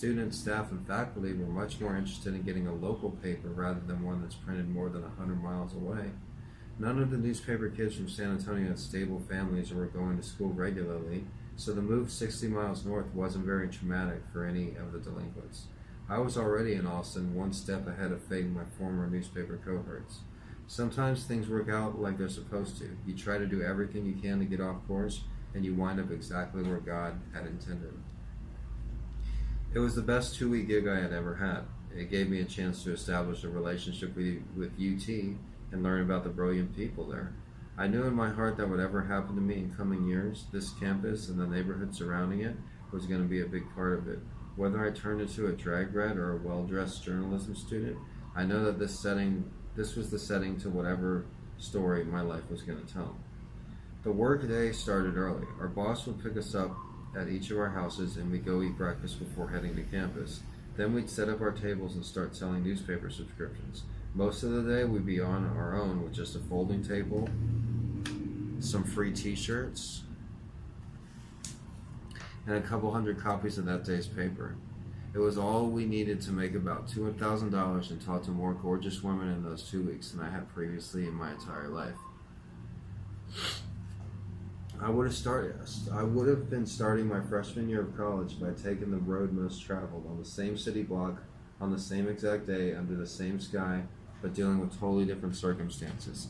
students, staff, and faculty were much more interested in getting a local paper rather than one that's printed more than 100 miles away. None of the newspaper kids from San Antonio had stable families or were going to school regularly, so the move 60 miles north wasn't very traumatic for any of the delinquents. I was already in Austin, one step ahead of Fate and my former newspaper cohorts. Sometimes things work out like they're supposed to. You try to do everything you can to get off course, and you wind up exactly where God had intended. It was the best 2-week gig I had ever had. It gave me a chance to establish a relationship with UT and learn about the brilliant people there. I knew in my heart that whatever happened to me in coming years, this campus and the neighborhood surrounding it was going to be a big part of it. Whether I turned into a drag rat or a well-dressed journalism student, I know that this was the setting to whatever story my life was going to tell. The work day started early. Our boss would pick us up at each of our houses and we'd go eat breakfast before heading to campus. Then we'd set up our tables and start selling newspaper subscriptions. Most of the day we'd be on our own with just a folding table, some free t-shirts, and a couple hundred copies of that day's paper. It was all we needed to make about $2,000 and talk to more gorgeous women in those 2 weeks than I had previously in my entire life. I would have been starting my freshman year of college by taking the road most traveled on the same city block, on the same exact day, under the same sky, but dealing with totally different circumstances.